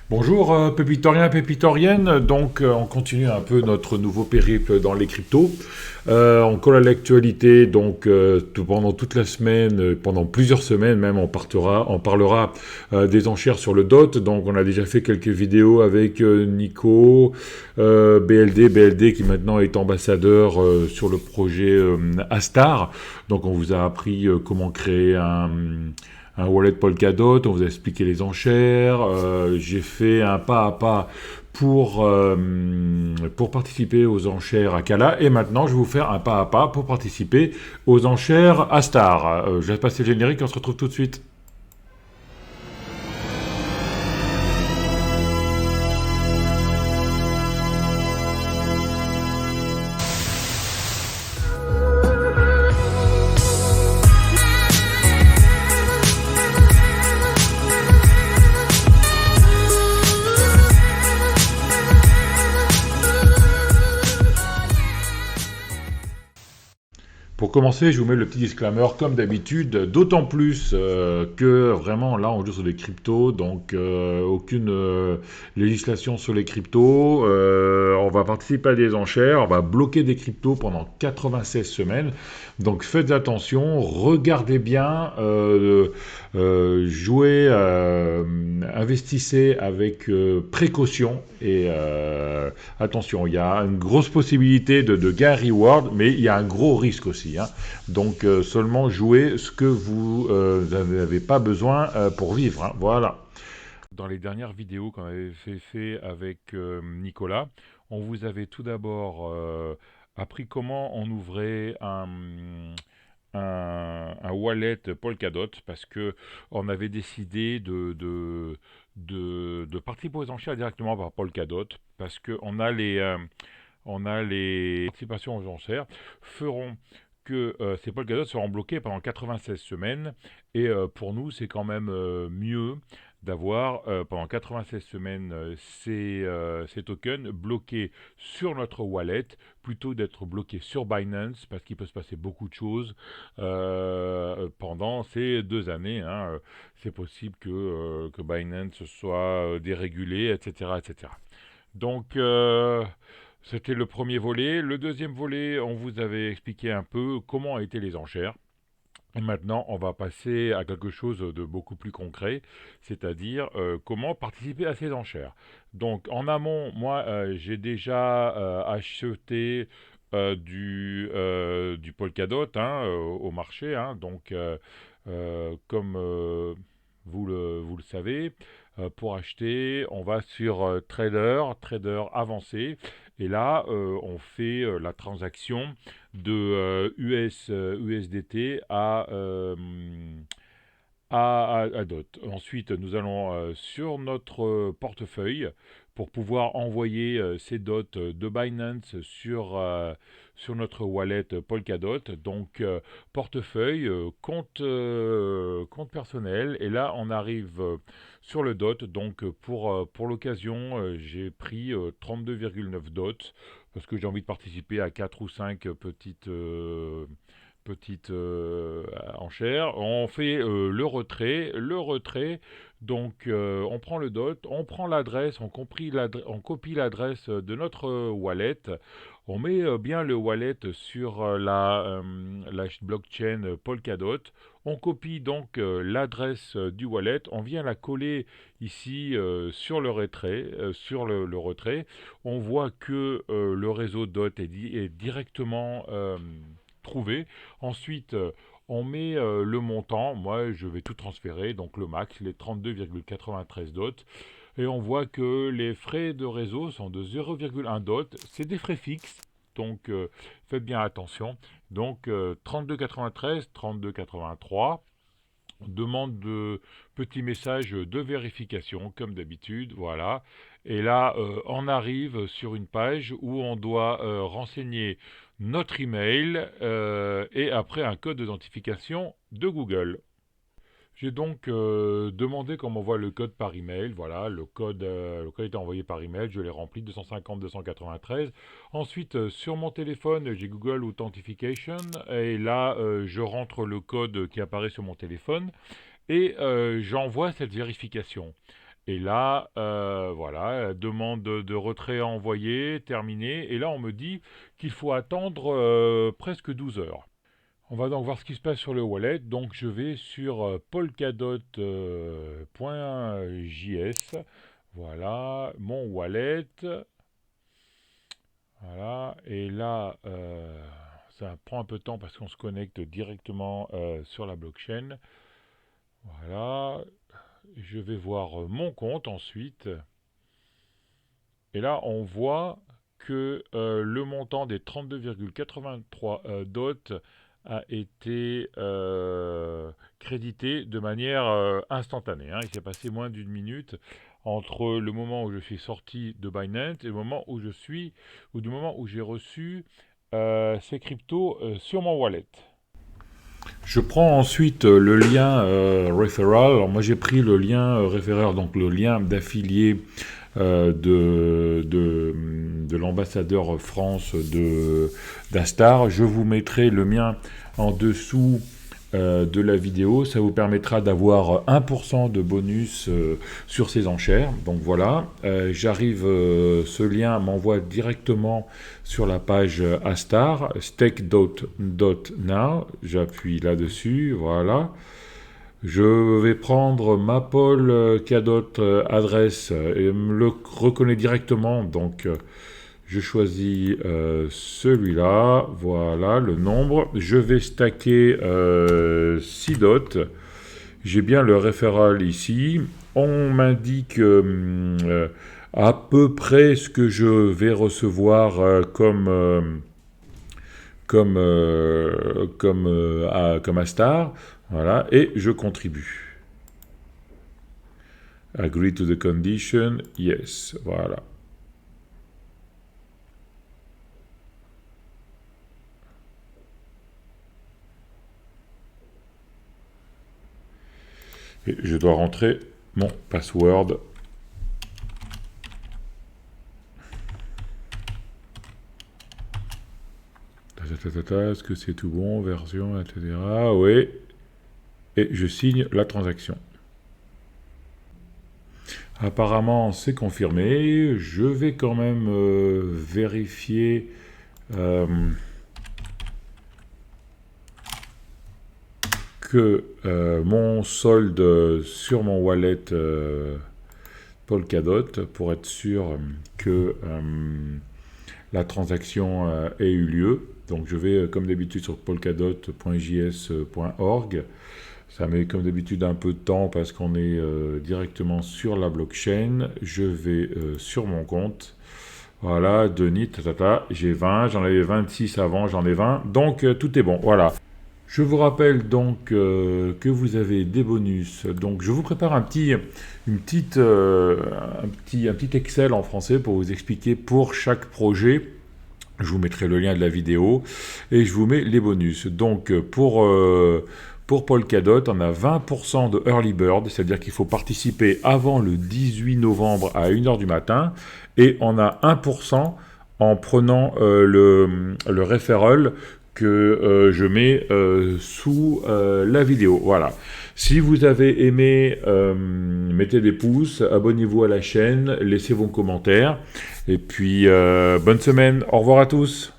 Bonjour pépitoriens, pépitoriennes, donc on continue un peu notre nouveau périple dans les cryptos. On colle à l'actualité donc pendant toute la semaine, pendant plusieurs semaines même, on parlera des enchères sur le DOT. Donc on a déjà fait quelques vidéos avec Nico, BLD qui maintenant est ambassadeur sur le projet Astar. Donc on vous a appris comment créer un wallet Polkadot, on vous a expliqué les enchères, j'ai fait un pas à pas pour participer aux enchères à Kala, et maintenant je vais vous faire un pas à pas pour participer aux enchères à Star. Je vais passer le générique et on se retrouve tout de suite. Pour commencer, je vous mets le petit disclaimer comme d'habitude, d'autant plus que vraiment là on joue sur des cryptos, donc aucune législation sur les cryptos. On va participer à des enchères, on va bloquer des cryptos pendant 96 semaines. Donc faites attention, regardez bien, jouez, investissez avec précaution et attention, il y a une grosse possibilité de gain reward, mais il y a un gros risque aussi. Hein. Donc seulement jouez ce que vous n'avez pas besoin pour vivre. Hein. Voilà. Dans les dernières vidéos qu'on avait fait avec Nicolas, on vous avait tout d'abord appris comment on ouvrait un wallet Polkadot parce que on avait décidé de participer aux enchères directement par Polkadot parce que on a les participations aux enchères feront que ces Polkadot seront bloqués pendant 96 semaines et pour nous c'est quand même mieux d'avoir pendant 96 semaines ces tokens bloqués sur notre wallet plutôt d'être bloqués sur Binance parce qu'il peut se passer beaucoup de choses pendant ces 2 années. Hein. C'est possible que Binance soit dérégulé, etc. etc. Donc, c'était le premier volet. Le deuxième volet, on vous avait expliqué un peu comment étaient les enchères. Et maintenant, on va passer à quelque chose de beaucoup plus concret, c'est-à-dire comment participer à ces enchères. Donc, en amont, moi, j'ai déjà acheté du Polkadot hein, au marché. Hein, donc, comme vous le savez, pour acheter, on va sur Trader avancé, et là, on fait la transaction de USDT à DOT. Ensuite, nous allons sur notre portefeuille pour pouvoir envoyer ces dots de Binance sur notre wallet Polkadot. Donc, portefeuille, compte personnel. Et là, on arrive sur le DOT. Donc, pour l'occasion, j'ai pris 32,9 dots parce que j'ai envie de participer à 4 ou 5 petites enchères. On fait le retrait. Donc on prend le DOT, on prend l'adresse, on copie l'adresse de notre wallet. On met bien le wallet sur la blockchain Polkadot. On copie donc l'adresse du wallet. On vient la coller ici sur le retrait. Le retrait. On voit que le réseau DOT est directement trouvé. Ensuite, on met le montant. Moi, je vais tout transférer, donc le max, les 32,93 dots. Et on voit que les frais de réseau sont de 0,1 dot. C'est des frais fixes, donc faites bien attention. Donc 32,93, 32,83. On demande de petits messages de vérification, comme d'habitude, voilà. Et là, on arrive sur une page où on doit renseigner notre email et après un code d'identification de Google. J'ai donc demandé qu'on m'envoie le code par email. Voilà, le code est envoyé par email. Je l'ai rempli 250 293. Ensuite, sur mon téléphone, j'ai Google Authentication et là, je rentre le code qui apparaît sur mon téléphone et j'envoie cette vérification. Et là, voilà, demande de retrait envoyé, terminé. Et là, on me dit qu'il faut attendre presque 12 heures. On va donc voir ce qui se passe sur le wallet. Donc je vais sur polkadot.js. Voilà, mon wallet. Voilà, et là, ça prend un peu de temps parce qu'on se connecte directement sur la blockchain. Voilà, je vais voir mon compte ensuite. Et là, on voit que le montant des 32,83 dots a été crédité de manière instantanée, hein. Il s'est passé moins d'une minute entre le moment où je suis sorti de Binance et le moment où ou du moment où j'ai reçu ces cryptos sur mon wallet. Je prends ensuite le lien referral. Alors moi j'ai pris le lien referral, donc le lien d'affilié de l'ambassadeur France d'Astar. Je vous mettrai le mien en dessous de la vidéo. Ça vous permettra d'avoir 1% de bonus sur ces enchères. Donc voilà, ce lien m'envoie directement sur la page Astar, stake.now. J'appuie là-dessus, voilà. Je vais prendre ma Polkadot adresse et me le reconnaît directement. Donc, je choisis celui-là. Voilà le nombre. Je vais stacker 6 dots. J'ai bien le referral ici. On m'indique à peu près ce que je vais recevoir comme Astar. Voilà, et je contribue. Agree to the condition, yes, voilà. Et je dois rentrer mon password. Est-ce que c'est tout bon, version, etc. Oui. Et je signe la transaction. Apparemment, c'est confirmé. Je vais quand même vérifier que mon solde sur mon wallet Polkadot pour être sûr que la transaction ait eu lieu. Donc je vais comme d'habitude sur polkadot.js.org. Ça met comme d'habitude un peu de temps parce qu'on est directement sur la blockchain. Je vais sur mon compte. Voilà, Denis, j'ai 20, j'en avais 26 avant, j'en ai 20. Donc tout est bon, voilà. Je vous rappelle donc que vous avez des bonus. Donc je vous prépare un petit Excel en français pour vous expliquer pour chaque projet. Je vous mettrai le lien de la vidéo et je vous mets les bonus. Donc pour Polkadot, on a 20% de Early Bird, c'est-à-dire qu'il faut participer avant le 18 novembre à 1h du matin. Et on a 1% en prenant le referral que je mets sous la vidéo. Voilà. Si vous avez aimé, mettez des pouces, abonnez-vous à la chaîne, laissez vos commentaires. Et puis, bonne semaine. Au revoir à tous.